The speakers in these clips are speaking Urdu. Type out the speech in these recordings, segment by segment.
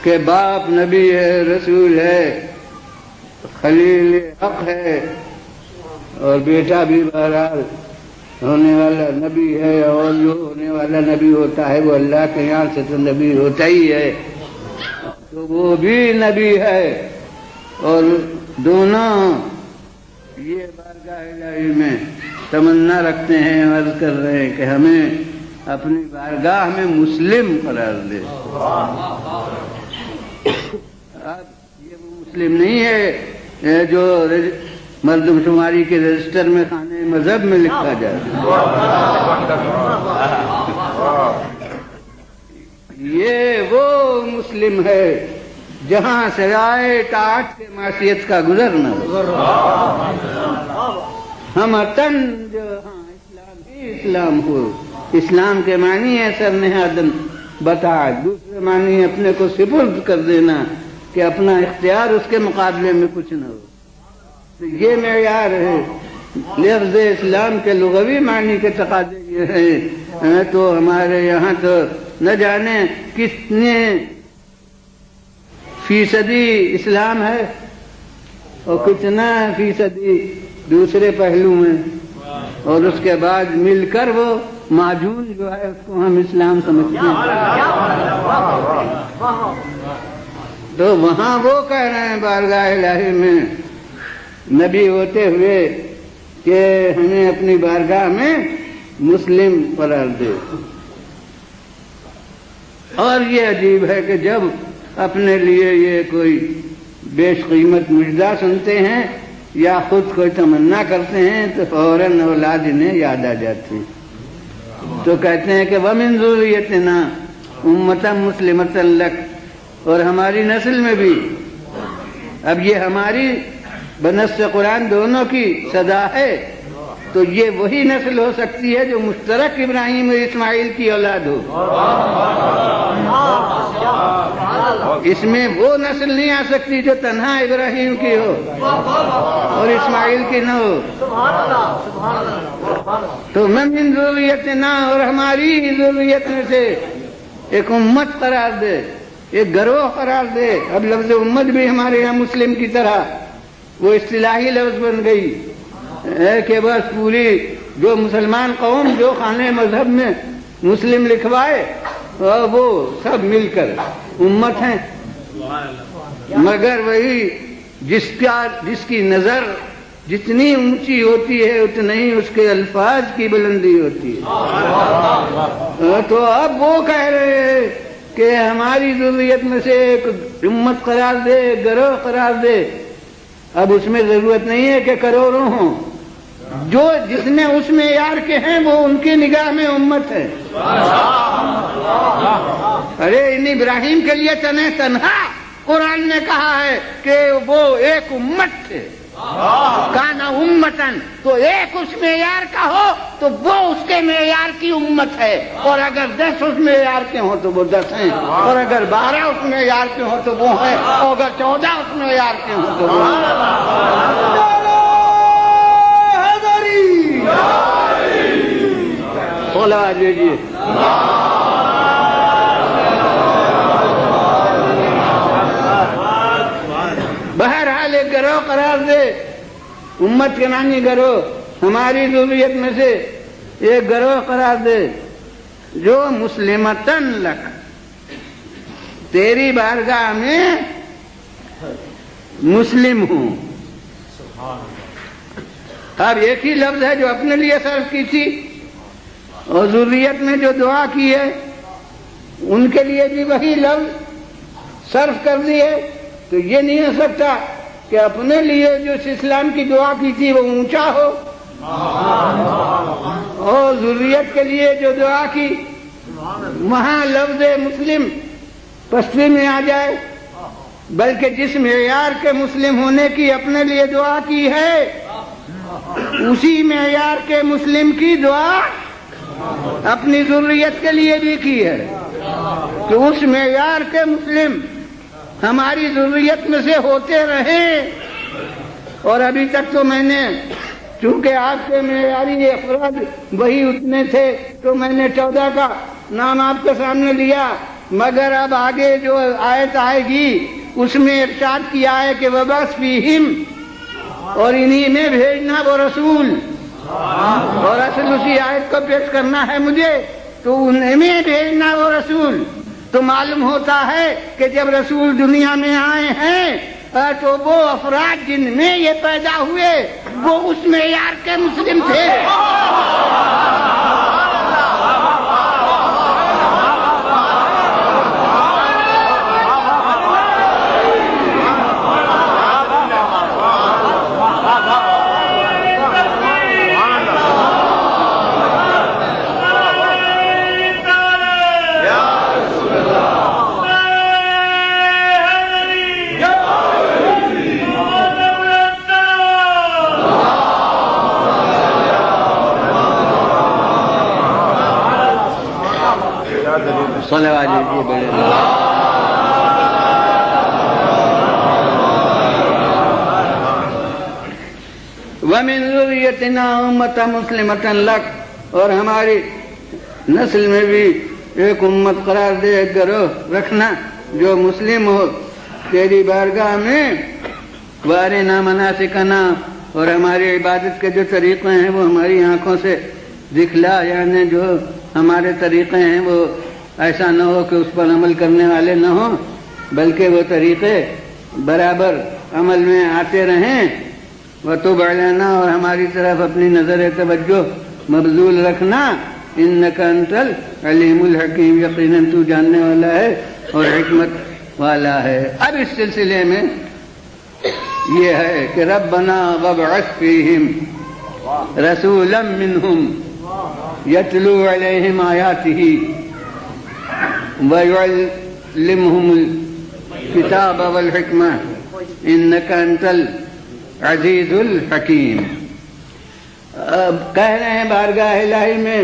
کہ باپ نبی ہے، رسول ہے، خلیل حق ہے، اور بیٹا بھی بہرحال ہونے والا نبی ہے، اور جو ہونے والا نبی ہوتا ہے وہ اللہ کے یہاں سے تو نبی ہوتا ہی ہے، تو وہ بھی نبی ہے۔ اور دونوں یہ بارگاہ الہی میں تمنا رکھتے ہیں، عرض کر رہے ہیں کہ ہمیں اپنی بارگاہ میں مسلم قرار دے۔ اب یہ وہ مسلم نہیں ہے جو مردم شماری کے رجسٹر میں خانہ مذہب میں لکھا جائے، یہ وہ مسلم ہے جہاں سوائے طاعت کے معصیت کا گزر نہ ہو۔ ہم وطن جو ہاں اسلام ہی اسلام ہو۔ اسلام کے معنی ہے سر نہادن بطاعت، دوسرے معنی اپنے کو سپرد کر دینا کہ اپنا اختیار اس کے مقابلے میں کچھ نہ ہو، تو یہ معیار ہے۔ لفظ اسلام کے لغوی معنی کے تقاضے یہ ہیں، تو ہمارے یہاں تو نہ جانے کتنے فیصدی اسلام ہے اور کتنا فیصدی دوسرے پہلو میں، اور اس کے بعد مل کر وہ معجون جو ہے اس کو ہم اسلام سمجھتے ہیں۔ تو وہاں وہ کہہ رہے ہیں بارگاہ الہی میں نبی ہوتے ہوئے کہ ہمیں اپنی بارگاہ میں مسلم قرار دے۔ اور یہ عجیب ہے کہ جب اپنے لیے یہ کوئی بیش قیمت مجدہ سنتے ہیں یا خود کوئی تمنا کرتے ہیں تو فوراً اولاد انہیں یاد آ جاتی، تو کہتے ہیں کہ وَمِن ذُرِّيَّتِنَا أُمَّةً مُسْلِمَةً لَكَ، اور ہماری نسل میں بھی۔ اب یہ ہماری بنص قرآن دونوں کی صدا ہے، تو یہ وہی نسل ہو سکتی ہے جو مشترک ابراہیم اور اسماعیل کی اولاد ہو۔ اس میں وہ نسل نہیں آ سکتی جو تنہا ابراہیم کی ہو اور اسماعیل کی نہ ہو۔ تو من ذریتنا، اور ہماری ذریت میں سے ایک امت قرار دے، ایک گروہ قرار دے۔ اب لفظ امت بھی ہمارے یہاں مسلم کی طرح وہ اصطلاحی لفظ بن گئی ہے کہ بس پوری جو مسلمان قوم جو خانہ مذہب میں مسلم لکھوائے وہ سب مل کر امت ہیں، مگر وہی جس کی نظر جتنی اونچی ہوتی ہے اتنی ہی اس کے الفاظ کی بلندی ہوتی ہے۔ تو اب وہ کہہ رہے ہیں کہ ہماری ذریت میں سے ایک امت قرار دے، گروہ قرار دے۔ اب اس میں ضرورت نہیں ہے کہ کروڑوں ہوں، جو جتنے اس معیار کے ہیں وہ ان کی نگاہ میں امت ہے۔ ارے ان ابراہیم کے لیے تنہا قرآن نے کہا ہے کہ وہ ایک امت تھے، کانا امتن، تو ایک اس معیار کا ہو تو وہ اس کے معیار کی امت ہے، اور اگر 10 اس معیار کے ہوں تو وہ 10 ہیں، اور اگر 12 اس معیار کے ہوں تو وہ ہیں، اور اگر 14 اس معیار کے ہوں تو وہ ہیں۔ صلوات لیجیے۔ بہرحال ایک گروہ قرار دے، امت کے معنی گروہ، ہماری ذریت میں سے ایک گروہ قرار دے جو مسلمتن لک، تیری بارگاہ میں مسلم ہوں۔ اب ایک ہی لفظ ہے جو اپنے لیے صرف کی تھی، اور ذریت میں جو دعا کی ہے ان کے لیے بھی وہی لفظ صرف کر دیے، تو یہ نہیں ہو سکتا کہ اپنے لیے جو اسلام کی دعا کی تھی وہ اونچا ہو، اور ذریت کے لیے جو دعا کی وہاں لفظ مسلم پستی میں آ جائے، بلکہ جس معیار کے مسلم ہونے کی اپنے لیے دعا کی ہے اسی معیار کے مسلم کی دعا اپنی ذریت کے لیے بھی کی ہے کہ اس معیار کے مسلم ہماری ذریت میں سے ہوتے رہیں۔ اور ابھی تک تو میں نے چونکہ آپ کے معیاری افراد وہی اتنے تھے تو میں نے 14 کا نام آپ کے سامنے لیا، مگر اب آگے جو آیت آئے گی اس میں ارشاد کیا ہے کہ وبعث فیہم، اور انہی میں بھیجنا وہ رسول، اور اصل اسی آیت کو پیش کرنا ہے مجھے، تو انہیں میں بھیجنا وہ رسول۔ تو معلوم ہوتا ہے کہ جب رسول دنیا میں آئے ہیں تو وہ افراد جن میں یہ پیدا ہوئے وہ اس معیار کے مسلم تھے۔ صلوات علیہ بڑے وَمِن ذُرِّيَّتِنَا أُمَّةً مُسْلِمَةً لَكَ، اور ہماری نسل میں بھی ایک امت قرار دے، ایک گروہ رکھنا جو مسلم ہو تیری بارگاہ میں، وَأَرِنَا مَنَاسِكَنَا، اور ہماری عبادت کے جو طریقے ہیں وہ ہماری آنکھوں سے دکھلا، یعنی جو ہمارے طریقے ہیں وہ ایسا نہ ہو کہ اس پر عمل کرنے والے نہ ہوں، بلکہ وہ طریقے برابر عمل میں آتے رہیں۔ وَتُبْ عَلَيْنَا، اور ہماری طرف اپنی نظر توجہ مبذول رکھنا، إِنَّكَ أَنْتَ الْعَلِيمُ الْحَكِيمُ، یقیناً تو جاننے والا ہے اور حکمت والا ہے۔ اب اس سلسلے میں یہ ہے کہ ربنا وابعث فیہم رسولا منہم یتلو علیہم آیاتہ وَيُعَلِّمُهُمُ الْكِتَابَ وَالْحِكْمَةَ إِنَّكَ أَنْتَ الْعَزِيزُ الْحَكِيمُ۔ اب کہہ رہے ہیں بارگاہ الہی میں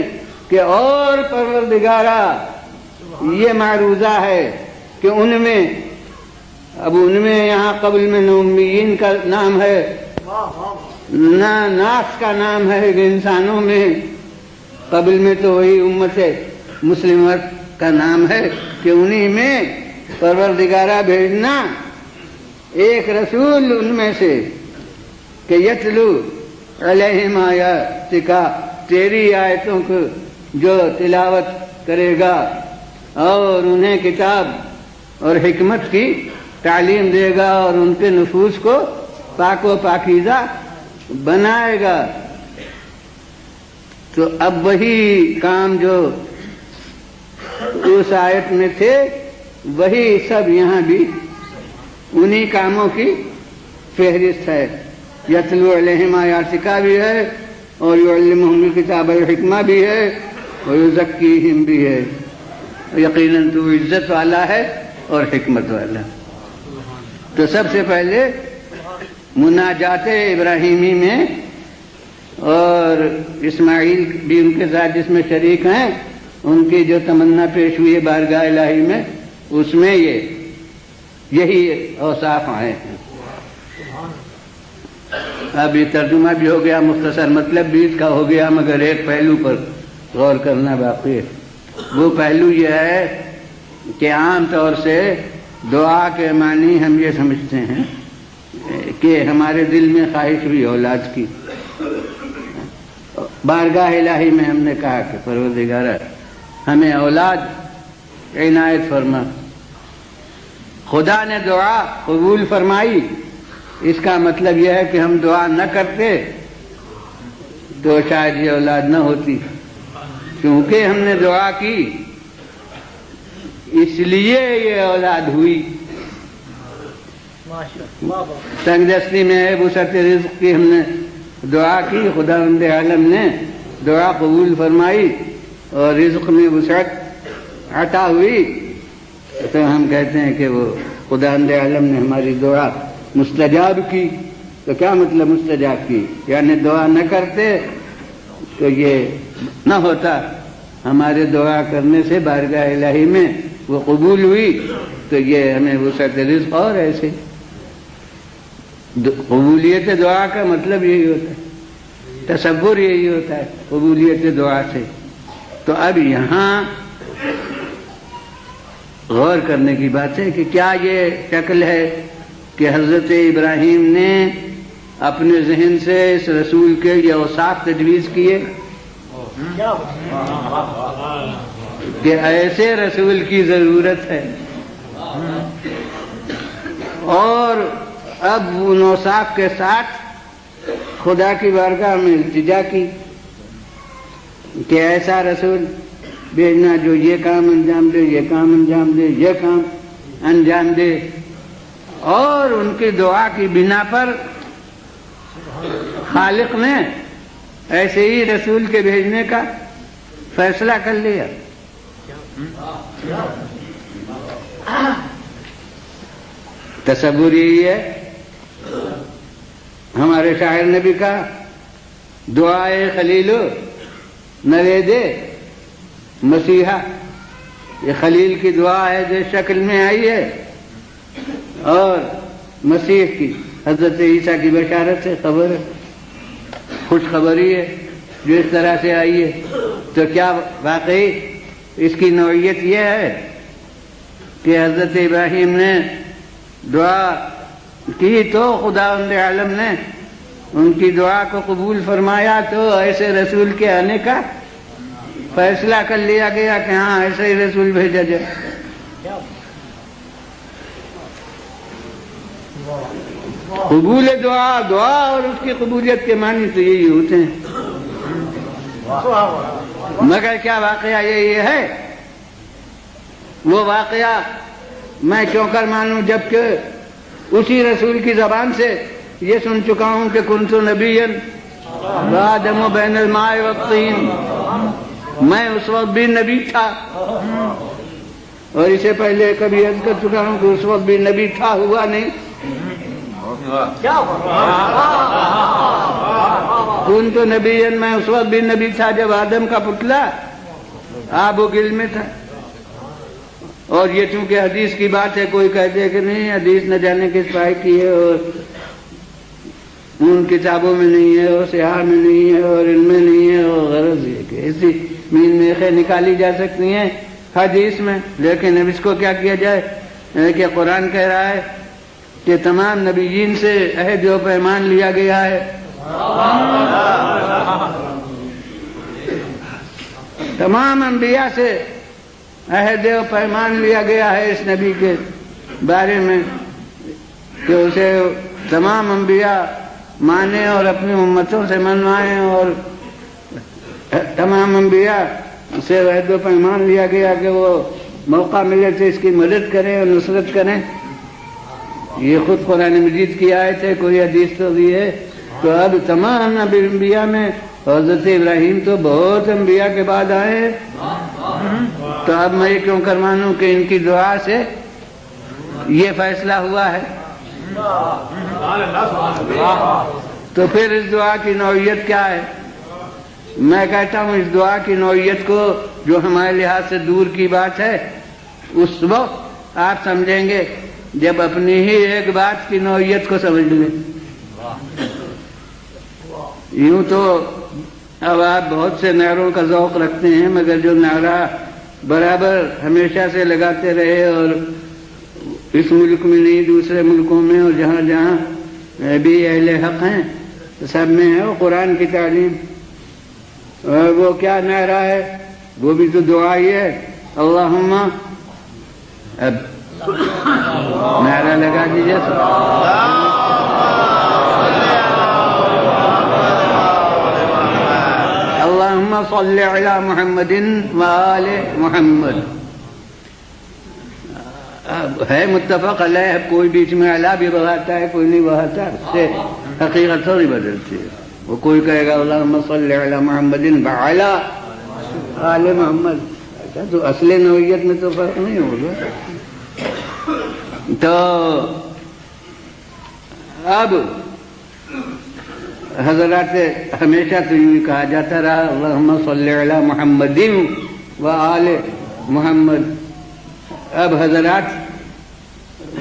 کہ اور پروردگارا یہ معروضہ ہے کہ ان میں، اب ان میں یہاں قبل میں امیین کا نام ہے، نہ ناس کا نام ہے انسانوں میں، قبل میں تو وہی امت مسلمت کا نام ہے کہ انہی میں پروردگارہ بھیجنا ایک رسول ان میں سے کہ یتلو علیہم آیاتک، تیری آیتوں کو جو تلاوت کرے گا اور انہیں کتاب اور حکمت کی تعلیم دے گا اور ان کے نفوس کو پاک و پاکیزہ بنائے گا۔ تو اب وہی کام جو اس آیت میں تھے وہی سب یہاں بھی انہی کاموں کی فہرست ہے۔ یتلو علیہم آیاتک بھی ہے اور یعلمہم الکتاب والحکمہ بھی ہے اور یزکیہم بھی ہے۔ یقیناً تو عزت والا ہے اور حکمت والا۔ تو سب سے پہلے مناجات ابراہیمی میں، اور اسماعیل بھی ان کے ساتھ جس میں شریک ہیں، ان کی جو تمنا پیش ہوئی ہے بارگاہ الہی میں، اس میں یہی اوصاف آئے ہیں۔ اب یہ ترجمہ بھی ہو گیا، مختصر مطلب بھی اس کا ہو گیا، مگر ایک پہلو پر غور کرنا باقی ہے۔ وہ پہلو یہ ہے کہ عام طور سے دعا کے معنی ہم یہ سمجھتے ہیں کہ ہمارے دل میں خواہش ہوئی اولاد کی، بارگاہ الہی میں ہم نے کہا کہ پروردگار ہمیں اولاد عنایت فرما۔ خدا نے دعا قبول فرمائی، اس کا مطلب یہ ہے کہ ہم دعا نہ کرتے تو شاید یہ اولاد نہ ہوتی، کیونکہ ہم نے دعا کی اس لیے یہ اولاد ہوئی۔ تنگ دستی میں وسعت رزق کی ہم نے دعا کی، خداوند عالم نے دعا قبول فرمائی اور رزق میں وسعت عطا ہوئی، تو ہم کہتے ہیں کہ وہ خداوند عالم نے ہماری دعا مستجاب کی۔ تو کیا مطلب مستجاب کی؟ یعنی دعا نہ کرتے تو یہ نہ ہوتا، ہمارے دعا کرنے سے بارگاہ الہی میں وہ قبول ہوئی، تو یہ ہمیں وسعت رزق اور ایسے قبولیت دعا کا مطلب یہی ہوتا ہے، تصور یہی ہوتا ہے قبولیت دعا سے۔ تو اب یہاں غور کرنے کی بات ہے کہ کیا یہ شکل ہے کہ حضرت ابراہیم نے اپنے ذہن سے اس رسول کے یہ اوصاف تجویز کیے کہ ایسے رسول کی ضرورت ہے، اور اب ان اوصاف کے ساتھ خدا کی بارگاہ میں التجا کی کہ ایسا رسول بھیجنا جو یہ کام انجام دے، یہ کام انجام دے، یہ کام انجام دے، اور ان کی دعا کی بنا پر خالق نے ایسے ہی رسول کے بھیجنے کا فیصلہ کر لیا۔ تصور یہی ہے، ہمارے شاعر نے بھی کہا دعائے خلیلو نویدے مسیحا، یہ خلیل کی دعا ہے جو شکل میں آئی ہے، اور مسیح کی حضرت عیسیٰ کی بشارت سے خبر ہے، خوشخبری ہے جو اس طرح سے آئی ہے۔ تو کیا واقعی اس کی نوعیت یہ ہے کہ حضرت ابراہیم نے دعا کی تو خداوند عالم نے ان کی دعا کو قبول فرمایا، تو ایسے رسول کے آنے کا فیصلہ کر لیا گیا کہ ہاں ایسے ہی رسول بھیجا جائے۔ قبول دعا، دعا اور اس کی قبولیت کے معنی تو یہی ہوتے ہیں، مگر کیا واقعہ یہ ہے؟ وہ واقعہ میں کیوں کر مانوں جبکہ اسی رسول کی زبان سے یہ سن چکا ہوں کہ کنت نبیا وآدم بین الماء والطین، میں اس وقت بھی نبی تھا، اور اسے پہلے کبھی عرض کر چکا ہوں کہ اس وقت بھی نبی تھا، ہوا نہیں۔ کنت نبیا، میں اس وقت بھی نبی تھا جب آدم کا پتلا آب و گل میں تھا۔ اور یہ چونکہ حدیث کی بات ہے، کوئی کہتے کہ نہیں حدیث نہ جانے کس پائے کی ہے، اور ان کتابوں میں نہیں ہے، اور سیاح میں نہیں ہے، اور ان میں نہیں ہے، اور غرض یہ کہ ایسی مین میخیں نکالی جا سکتی ہیں حدیث میں، لیکن اب اس کو کیا کیا جائے کہ قرآن کہہ رہا ہے کہ تمام نبیین سے عہد و پیمان لیا گیا ہے، تمام انبیاء سے عہد و پیمان لیا گیا ہے اس نبی کے بارے میں کہ اسے تمام انبیاء مانے اور اپنی امتوں سے منوائیں، اور تمام انبیاء سے عہد و پیمان لیا گیا کہ وہ موقع ملے تو اس کی مدد کریں اور نصرت کریں۔ یہ خود قرآن مجید کی آیت ہے، کوئی حدیث تو بھی ہے۔ تو اب تمام انبیاء میں حضرت ابراہیم تو بہت انبیاء کے بعد آئے ہیں، تو اب میں یہ کیوں کر مانوں کہ ان کی دعا سے یہ فیصلہ ہوا ہے؟ تو پھر اس دعا کی نوعیت کیا ہے؟ میں کہتا ہوں اس دعا کی نوعیت کو، جو ہمارے لحاظ سے دور کی بات ہے، اس وقت آپ سمجھیں گے جب اپنی ہی ایک بات کی نوعیت کو سمجھ لیں۔ یوں تو اب آپ بہت سے نعروں کا ذوق رکھتے ہیں، مگر جو نعرہ برابر ہمیشہ سے لگاتے رہے، اور اس ملک میں نہیں دوسرے ملکوں میں اور جہاں جہاں بھی اہل حق ہیں سب میں ہے، وہ قرآن کی تعلیم۔ اور وہ کیا نعرہ ہے؟ وہ بھی تو دعا ہی ہے، اللہم، اب نعرہ لگا دیجیے۔ اللہم صلی علی محمد وآل محمد، ہے متفق علیہ، کوئی بیچ میں علی بھی بڑھاتا ہے کوئی نہیں بڑھاتا، اس سے حقیقت تھوڑی بدلتی ہے۔ وہ کوئی کہے گا اللہم صلی علی محمد وعلی آل محمد، تو اصل نوعیت میں تو فرق نہیں ہوگا۔ تو اب حضرات ہمیشہ تو یوں کہا جاتا رہا اللہم صلی علی محمد و آل محمد۔ اب حضرات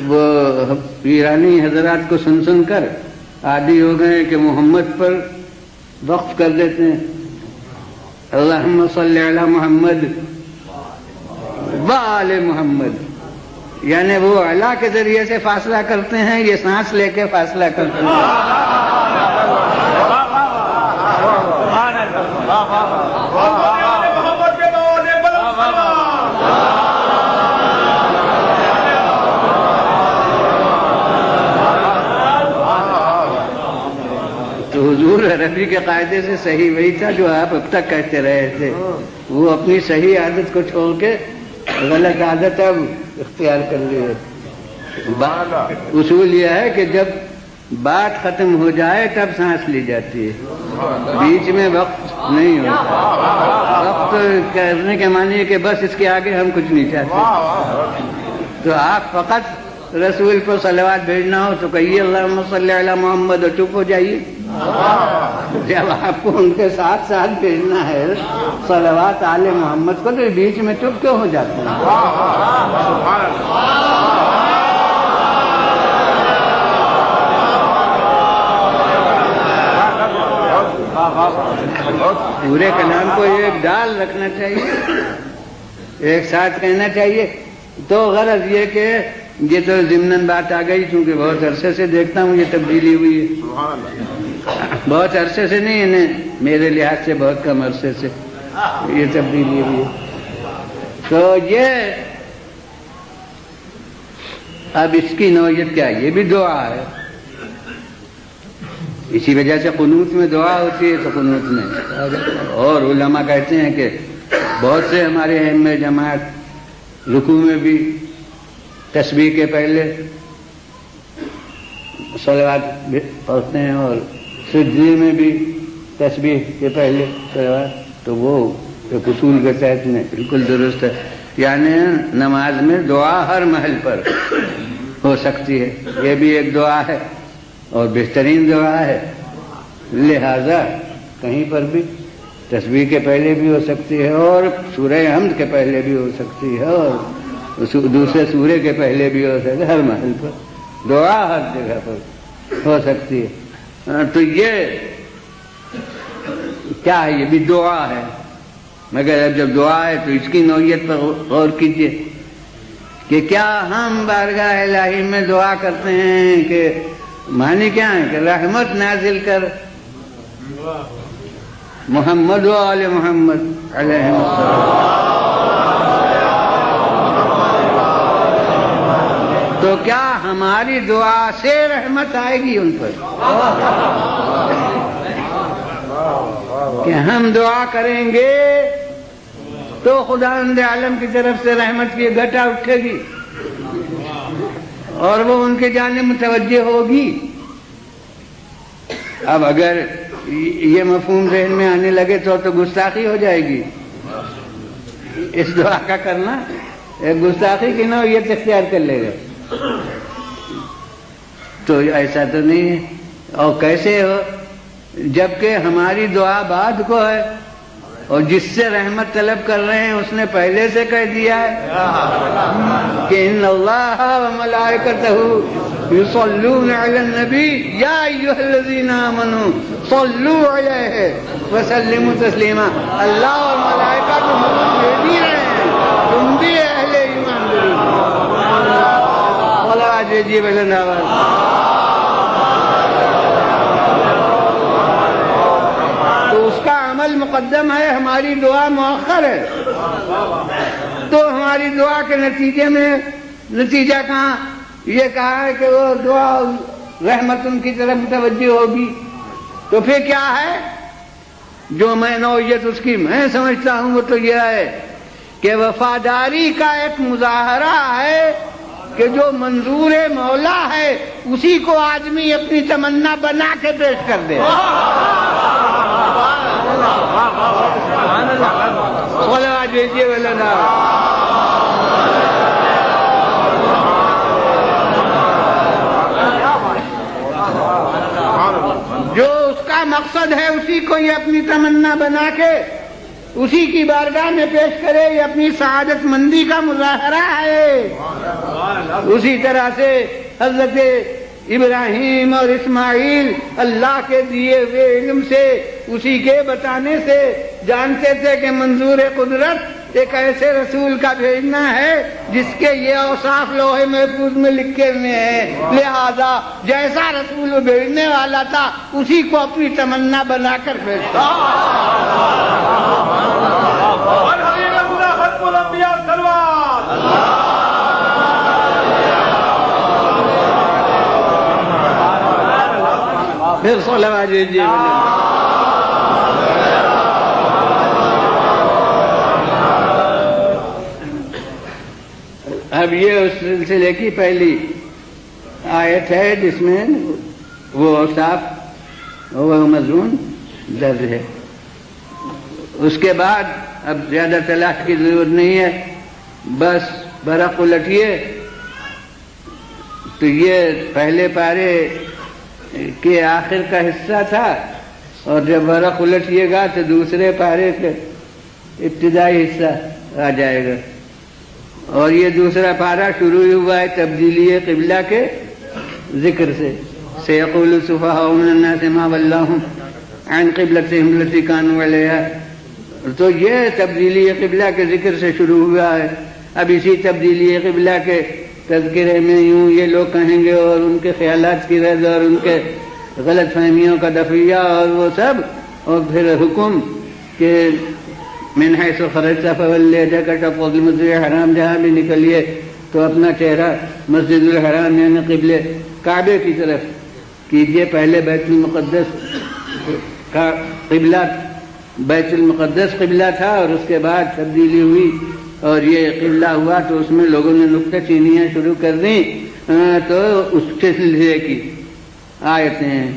وہ ایرانی حضرات کو سن سن کر عادی ہو گئے کہ محمد پر وقف کر دیتے ہیں، اللہم صلی علی محمد و آل محمد۔ یعنی وہ اللہ کے ذریعے سے فاصلہ کرتے ہیں، یہ سانس لے کے فاصلہ کرتے ہیں۔ تو حضور عربی کے قاعدے سے صحیح وہی تھا جو آپ اب تک کہتے رہے تھے، وہ اپنی صحیح عادت کو چھوڑ کے غلط عادت اب اختیار کر لی ہے۔ اصول یہ ہے کہ جب بات ختم ہو جائے تب سانس لی جاتی ہے، بیچ میں وقت نہیں ہوتا۔ وقت کرنے کے معنی ہے کہ بس اس کے آگے ہم کچھ نہیں چاہتے۔ تو آپ فقط رسول پر صلوات بھیجنا ہو تو کہیے اللہم صلی علی محمد اور چپ ہو جائیے۔ جب آپ کو ان کے ساتھ ساتھ بھیجنا ہے صلوات آل محمد کو تو بیچ میں چپ کیوں ہو جاتے ہیں؟ پورے کلام کو ایک ڈال رکھنا چاہیے، ایک ساتھ کہنا چاہیے۔ تو غرض یہ کہ یہ تو ضمناً بات آ گئی، چونکہ بہت عرصے سے دیکھتا ہوں یہ تبدیلی ہوئی ہے، بہت عرصے سے نہیں، انہیں میرے لحاظ سے بہت کم عرصے سے یہ تبدیلی ہوئی ہے۔ تو یہ اب اس کی نوعیت کیا ہے؟ یہ بھی دعا ہے، اسی وجہ سے قنوت میں دعا ہوتی ہے، تو قنوت میں اور علماء کہتے ہیں کہ بہت سے ہمارے ائمہ جماعت رکوع میں بھی تسبیح کے پہلے صلوات پڑھتے ہیں اور سجدے میں بھی تسبیح کے پہلے صلوات، تو وہ ایک اصول کے تحت میں بالکل درست ہے۔ یعنی نماز میں دعا ہر محل پر ہو سکتی ہے، یہ بھی ایک دعا ہے اور بہترین دعا ہے، لہذا کہیں پر بھی تسبیح کے پہلے بھی ہو سکتی ہے اور سورہ حمد کے پہلے بھی ہو سکتی ہے اور دوسرے سورے کے پہلے بھی ہو سکتی ہے، ہر محل پر دعا ہر جگہ پر ہو سکتی ہے۔ تو یہ کیا ہے؟ یہ بھی دعا ہے، مگر جب دعا ہے تو اس کی نوعیت پر غور کیجئے کہ کیا ہم بارگاہ الہی میں دعا کرتے ہیں کہ معنی کیا ہے کہ رحمت نازل کر محمد و آل محمد علیہ السلام، تو کیا ہماری دعا سے رحمت آئے گی ان پر؟ کہ ہم دعا کریں گے تو خداوند عالم کی طرف سے رحمت کی گھٹا اٹھے گی اور وہ ان کے جانب متوجہ ہوگی۔ اب اگر یہ مفہوم ذہن میں آنے لگے تو گستاخی ہو جائے گی، اس دعا کا کرنا ایک گستاخی کی نوعیت اختیار کر لے گا۔ تو ایسا تو نہیں ہے، اور کیسے ہو جبکہ ہماری دعا بعد کو ہے اور جس سے رحمت طلب کر رہے ہیں اس نے پہلے سے کہہ دیا ہے کہ ان اللہ و ملائکتہ یصلون علی النبی یا ایھا الذین آمنوا صلوا علیہ وسلموا تسلیما۔ اللہ اور ملائکہ تو دے بھی رہے ہیں، تم بھی اہل ایمان جی بلند آواز۔ تو اس کا عمل مقدم ہے، ہماری دعا مؤخر ہے۔ تو ہماری دعا کے نتیجے میں نتیجہ کہاں؟ یہ کہا ہے کہ وہ دعا رحمت ان کی طرف متوجہ ہوگی۔ تو پھر کیا ہے جو میں نوعیت اس کی میں سمجھتا ہوں وہ تو یہ ہے کہ وفاداری کا ایک مظاہرہ ہے کہ جو منظور مولا ہے اسی کو آدمی اپنی تمنا بنا کے پیش کر دے۔ صلوات بھیجیے مولانا۔ جو اس کا مقصد ہے اسی کو یہ اپنی تمنا بنا کے اسی کی بارگاہ میں پیش کرے، یہ اپنی سعادت مندی کا مظاہرہ ہے۔ اسی طرح سے حضرت ابراہیم اور اسماعیل اللہ کے دیے ہوئے علم سے، اسی کے بتانے سے جانتے تھے کہ منظور قدرت ایک ایسے رسول کا بھیجنا ہے جس کے یہ اوصاف لوح محفوظ میں لکھے ہوئے ہیں، لہذا جیسا رسول بھیجنے والا تھا اسی کو اپنی تمنا بنا کر بھیجتا۔ پھر صلوات دیجیے۔ اب یہ اس سلسلے کی پہلی آیت ہے جس میں وہ اوصاف وہ مضمون درج ہے۔ اس کے بعد اب زیادہ تلاش کی ضرورت نہیں ہے، بس برق الٹیے تو یہ پہلے پارے کے آخر کا حصہ تھا، اور جب برق الٹیے گا تو دوسرے پارے کا ابتدائی حصہ آ جائے گا، اور یہ دوسرا پارہ شروع ہوا ہے تبدیلی قبلہ کے ذکر سے۔ سیقول السفہاء من الناس ما ولاھم عن قبلتہم التی کانوا علیہا، تو یہ تبدیلی قبلہ کے ذکر سے شروع ہوا ہے۔ اب اسی تبدیلی قبلہ کے تذکرے میں یوں یہ لوگ کہیں گے، اور ان کے خیالات کی رد اور ان کے غلط فہمیوں کا دفعیہ اور وہ سب، اور پھر حکم کہ من حیث خرجت فولی وجہک شطر المسجد الحرام، جہاں بھی نکلیے تو اپنا چہرہ مسجد الحرام یعنی قبلے کعبے کی طرف کیجیے۔ پہلے بیت المقدس کا قبلہ بیت المقدس قبلہ تھا، اور اس کے بعد تبدیلی ہوئی اور یہ قبلہ ہوا، تو اس میں لوگوں نے نکتہ چینیاں شروع کر دیں، تو اس کے سلسلے کی آیتیں ہیں۔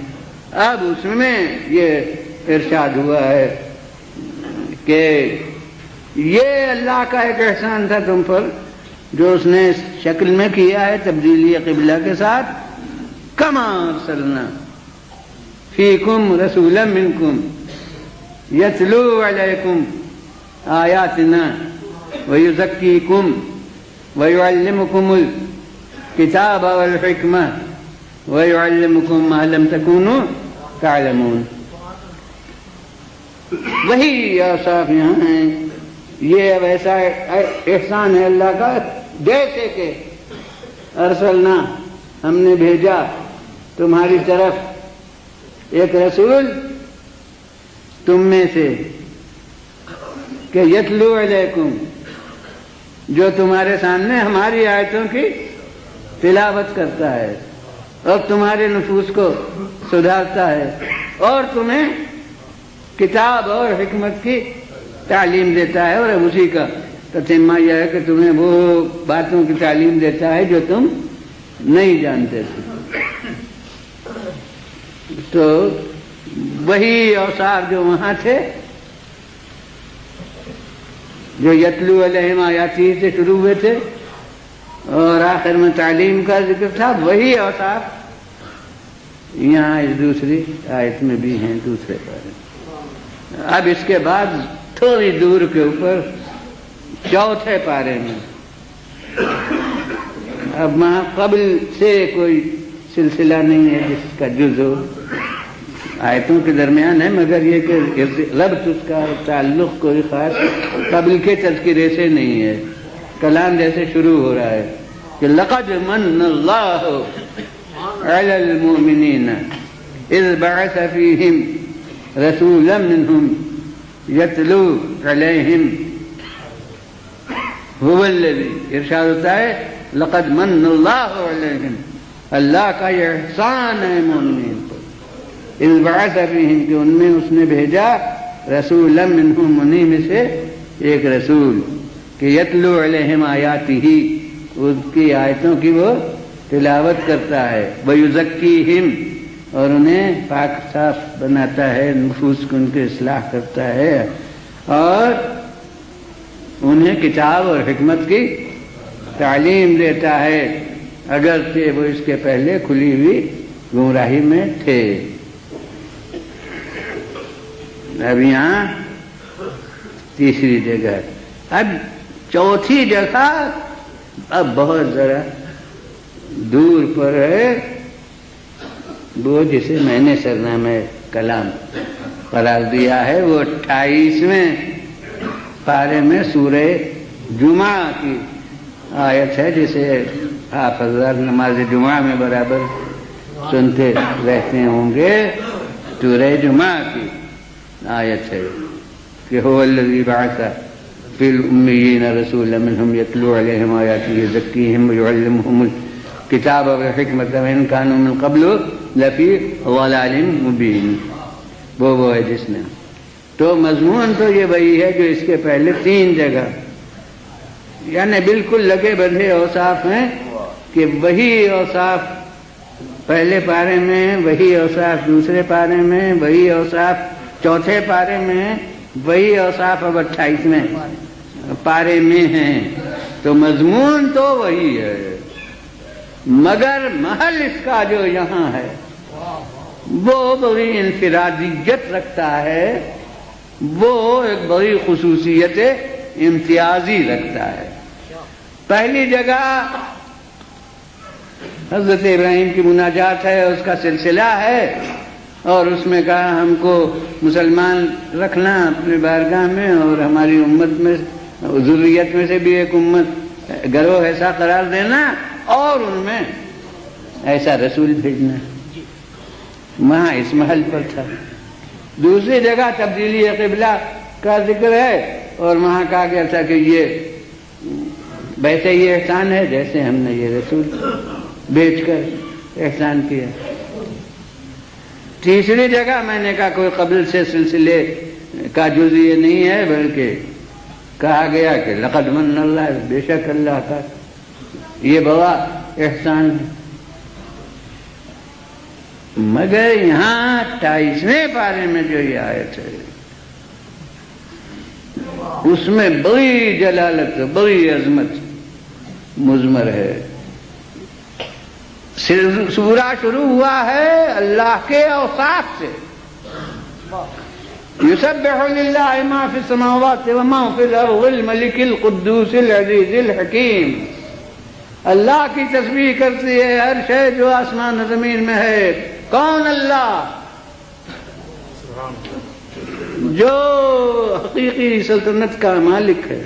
اب اس میں یہ ارشاد ہوا ہے کہ یہ اللہ کا ایک احسان تھا تم پر جو اس نے اس شکل میں کیا ہے تبدیلی قبلہ کے ساتھ۔ کما ارسلنا فیکم رسولا منکم یتلو علیکم آیاتنا ویزکیکم ویعلمکم الکتاب والحکمہ ویعلمکم ما لم تکونوا تعلمون۔ وہی اوصاف یہاں ہیں۔ یہ اب ایسا احسان ہے اللہ کا، جیسے کہ ارسلنا ہم نے بھیجا تمہاری طرف ایک رسول تم میں سے، کہ یتلو علیکم، جو تمہارے سامنے ہماری آیتوں کی تلاوت کرتا ہے اور تمہارے نفوس کو سدھارتا ہے، اور تمہیں کتاب اور حکمت کی تعلیم دیتا ہے، اور اسی کا تتمہ یہ ہے کہ تمہیں وہ باتوں کی تعلیم دیتا ہے جو تم نہیں جانتے تھے۔ تو وہی اوصاف جو وہاں تھے، جو یتلو علیہم آیاتی سے شروع ہوئے تھے اور آخر میں تعلیم کا ذکر تھا، وہی اوصاف یہاں اس دوسری آیت میں بھی ہیں دوسرے پارے۔ اب اس کے بعد تھوڑی دور کے اوپر چوتھے پارے میں، اب وہاں قبل سے کوئی سلسلہ نہیں ہے جس کا جزو آیتوں کے درمیان ہے، مگر یہ کہ ربط اس کا تعلق کوئی خاص قبل کے تذکرے سے نہیں ہے، کلام جیسے شروع ہو رہا ہے کہ لقد من اللہ علی المؤمنین اذ بعث فیہم رسولا منہم یتلو علیہم هو الذی، ارشاد ہوتا ہے لقد من اللہ علیہم، اللہ کا یہ احسان ہے مومنین پر، اذ بعث فیہم، کہ ان میں اس نے بھیجا رسولا منہم، انہی میں سے ایک رسول، کہ یتلو علیہم آیاتہ، اس کی آیتوں کی وہ تلاوت کرتا ہے، ویزکیہم، اور انہیں پاک صاف بناتا ہے، نفوس کو ان کی اصلاح کرتا ہے، اور انہیں کتاب اور حکمت کی تعلیم دیتا ہے، اگرچہ وہ اس کے پہلے کھلی ہوئی گمراہی میں تھے۔ اب یہاں تیسری جگہ، اب چوتھی جگہ اب بہت ذرا دور پر ہے، وہ جسے میں نے سرنامہ کلام قرار دیا ہے، وہ 28ویں پارے میں سورہ جمعہ کی آیت ہے جسے آپ حضرات نماز جمعہ میں برابر سنتے رہتے ہوں گے. سورہ جمعہ کی آیت ہے کہ هو الذی بعث فی الامیین رسولا منہم یتلو علیہم آیاتہ یزکیہم ویعلمہم الکتاب والحکمۃ وإن کانوا من قبل لفی ضلال مبین. وہ ہے جس نے. تو مضمون تو یہ وہی ہے جو اس کے پہلے 3 جگہ یعنی بالکل لگے بندھے اوصاف ہیں کہ وہی اوصاف پہلے پارے میں، وہی اوصاف دوسرے پارے میں، وہی اوصاف چوتھے پارے میں، وہی اوصاف اب 28ویں پارے میں ہیں. تو مضمون تو وہی ہے، مگر محل اس کا جو یہاں ہے وہ بڑی انفرادیت رکھتا ہے، وہ ایک بڑی خصوصیت امتیازی رکھتا ہے. پہلی جگہ حضرت ابراہیم کی مناجات ہے، اس کا سلسلہ ہے، اور اس میں کہا ہم کو مسلمان رکھنا اپنے بارگاہ میں، اور ہماری امت میں ذریت میں سے بھی ایک امت گروہ ایسا قرار دینا، اور ان میں ایسا رسول بھیجنا. وہاں اس محل پر تھا. دوسری جگہ تبدیلی قبلہ کا ذکر ہے، اور وہاں کہا گیا تھا کہ یہ ویسے یہ احسان ہے جیسے ہم نے یہ رسول بھیج کر احسان کیا. تیسری جگہ میں نے کہا کوئی قبل سے سلسلے کا جز یہ نہیں ہے، بلکہ کہا گیا کہ لقد من اللہ، بے شک اللہ کا یہ بڑا احسان ہے. مگر یہاں 28ویں پارے میں جو یہ آیت ہے اس میں بڑی جلالت، بڑی عظمت مضمر ہے. سورہ شروع ہوا ہے اللہ کے اوصاف سے. یسبح للہ ما فی السماوات وما فی الارض الملک القدوس العزیز الحکیم. اللہ کی تسبیح کرتی ہے ہر شے جو آسمان و زمین میں ہے. کون اللہ؟ جو حقیقی سلطنت کا مالک ہے.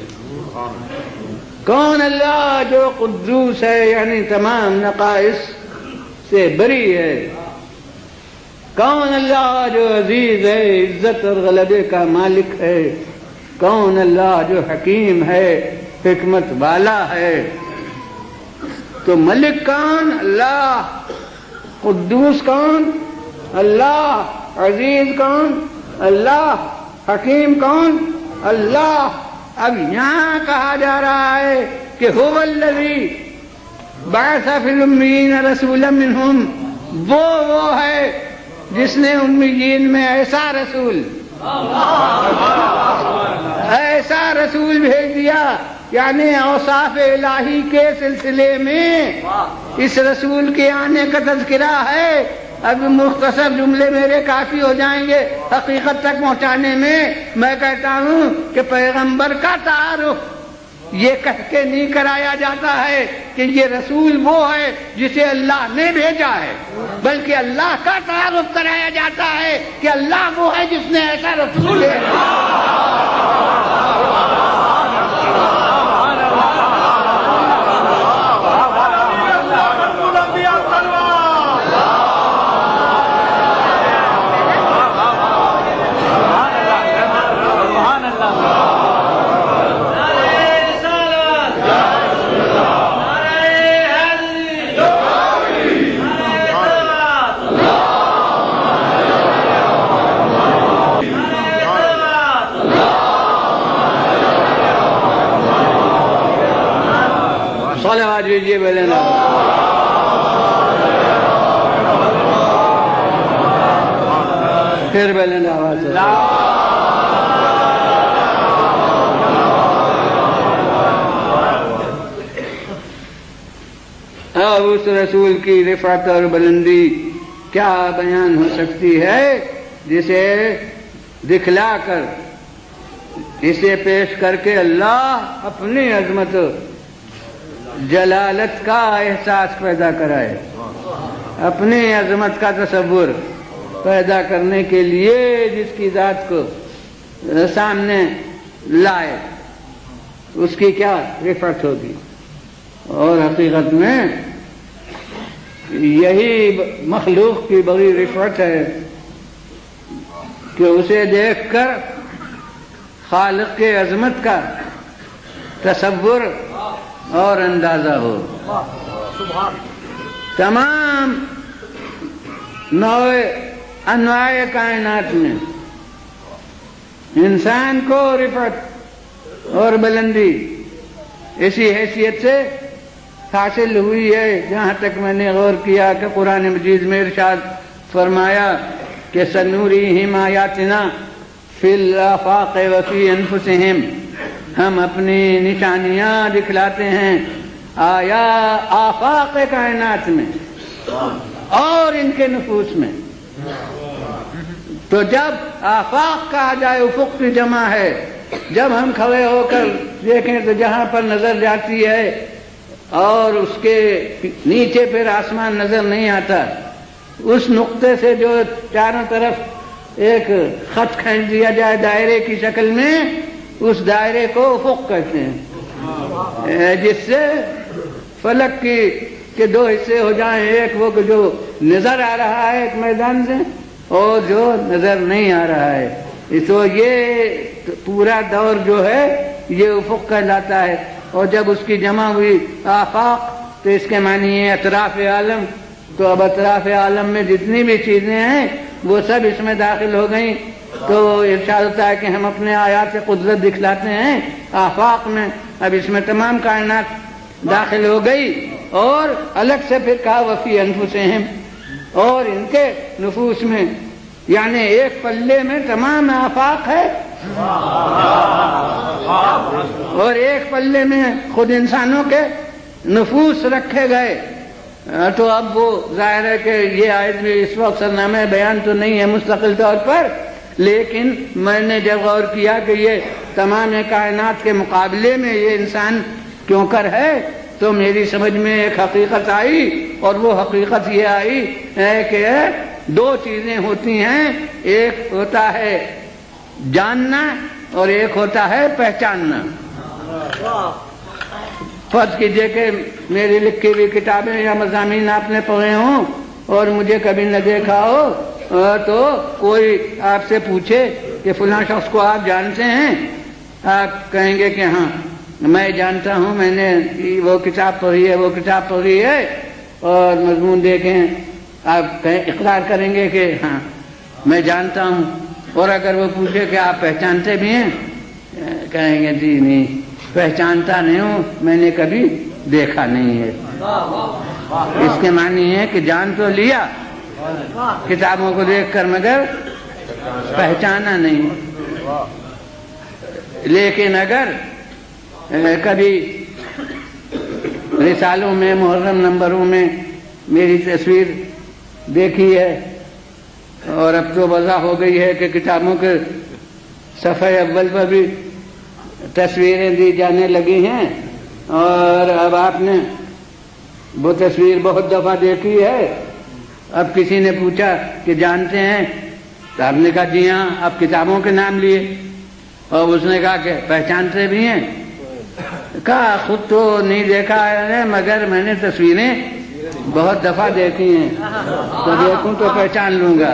کون اللہ؟ جو قدوس ہے، یعنی تمام نقائص سے بری ہے. کون اللہ؟ جو عزیز ہے، عزت اور غلبے کا مالک ہے. کون اللہ؟ جو حکیم ہے، حکمت والا ہے. تو ملک کون؟ اللہ. قدوس کون؟ اللہ. عزیز کون؟ اللہ. حکیم کون؟ اللہ. اب یہاں کہا جا رہا ہے کہ هو الذی بعث فی الامیین رسولا منہم. وہ ہے جس نے امیین میں ایسا رسول بھیج دیا، یعنی اوصاف الہی کے سلسلے میں اس رسول کے آنے کا تذکرہ ہے. اب مختصر جملے میرے کافی ہو جائیں گے حقیقت تک پہنچانے میں. میں کہتا ہوں کہ پیغمبر کا تعارف یہ کہہ کے نہیں کرایا جاتا ہے کہ یہ رسول وہ ہے جسے اللہ نے بھیجا ہے، بلکہ اللہ کا تعارف کرایا جاتا ہے کہ اللہ وہ ہے جس نے ایسا رسول بھیجا. صلوات لیجیے بلند. پھر بلند آواز سے. اب اس رسول کی رفعت اور بلندی کیا بیان ہو سکتی ہے جسے دکھلا کر، اسے پیش کر کے اللہ اپنی عظمت جلالت کا احساس پیدا کرائے، اپنی عظمت کا تصور پیدا کرنے کے لیے جس کی ذات کو سامنے لائے اس کی کیا رفعت ہوگی. اور حقیقت میں یہی مخلوق کی بڑی رفعت ہے کہ اسے دیکھ کر خالق کے عظمت کا تصور اور اندازہ ہو. تمام انواع کائنات میں انسان کو رفعت اور بلندی اسی حیثیت سے حاصل ہوئی ہے. جہاں تک میں نے غور کیا کہ قرآن مجید میں ارشاد فرمایا کہ سنوریہم آیاتنا فی الآفاق وفی انفسہم، ہم اپنی نشانیاں دکھلاتے ہیں آفاق کائنات میں اور ان کے نفوس میں. تو جب آفاق کہا جائے افق کی جمع ہے. جب ہم کھڑے ہو کر دیکھیں تو جہاں پر نظر جاتی ہے اور اس کے نیچے پھر آسمان نظر نہیں آتا، اس نقطے سے جو چاروں طرف ایک خط کھینچ دیا جائے دائرے کی شکل میں، اس دائرے کو افق کہتے ہیں. جس سے فلک کے دو حصے ہو جائیں، ایک وہ جو نظر آ رہا ہے ایک میدان سے اور جو نظر نہیں آ رہا ہے. تو یہ پورا دور جو ہے یہ افق کہلاتا ہے. اور جب اس کی جمع ہوئی آفاق تو اس کے معنی ہے اطراف عالم. تو اب اطراف عالم میں جتنی بھی چیزیں ہیں وہ سب اس میں داخل ہو گئیں. تو ارشاد ہوتا ہے کہ ہم اپنے آیات سے قدرت دکھلاتے ہیں آفاق میں. اب اس میں تمام کائنات داخل ہو گئی اور الگ سے پھر کہا وفی انفسہم، اور ان کے نفوس میں، یعنی ایک پلے میں تمام آفاق ہے اور ایک پلے میں خود انسانوں کے نفوس رکھے گئے. تو اب وہ ظاہر ہے کہ یہ آیت بھی اس وقت سرنامہ بیان تو نہیں ہے مستقل طور پر، لیکن میں نے جب غور کیا کہ یہ تمام کائنات کے مقابلے میں یہ انسان کیوں کر ہے تو میری سمجھ میں ایک حقیقت آئی. اور وہ حقیقت یہ آئی ہے کہ دو چیزیں ہوتی ہیں، ایک ہوتا ہے جاننا اور ایک ہوتا ہے پہچاننا. فرض کیجئے کہ میری لکھی ہوئی کتابیں یا مضامین آپ نے پڑھے ہوں اور مجھے کبھی نہ دیکھا ہو، تو کوئی آپ سے پوچھے کہ فلاں شخص کو آپ جانتے ہیں، آپ کہیں گے کہ ہاں میں جانتا ہوں، میں نے وہ کتاب پڑھی ہے وہ کتاب پڑھی ہے، اور مضمون دیکھیں آپ اقرار کریں گے کہ ہاں میں جانتا ہوں. اور اگر وہ پوچھے کہ آپ پہچانتے بھی ہیں، کہیں گے جی نہیں پہچانتا نہیں ہوں، میں نے کبھی دیکھا نہیں ہے. اس کے معنی ہے کہ جان تو لیا کتابوں کو دیکھ کر مگر پہچانا نہیں. لیکن اگر کبھی رسالوں میں محرم نمبروں میں میری تصویر دیکھی ہے، اور اب تو وضع ہو گئی ہے کہ کتابوں کے صفحے اول پر بھی تصویریں دی جانے لگی ہیں، اور اب آپ نے وہ تصویر بہت دفعہ دیکھی ہے. اب کسی نے پوچھا کہ جانتے ہیں، تو آپ نے کہا جی ہاں. اب کتابوں کے نام لیے اور اس نے کہا کہ پہچانتے بھی ہیں. کہا خود تو نہیں دیکھا ہے مگر میں نے تصویریں بہت دفعہ دیکھی ہیں، تو دیکھوں تو پہچان لوں گا.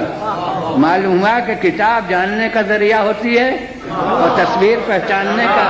معلوم ہوا کہ کتاب جاننے کا ذریعہ ہوتی ہے اور تصویر پہچاننے کا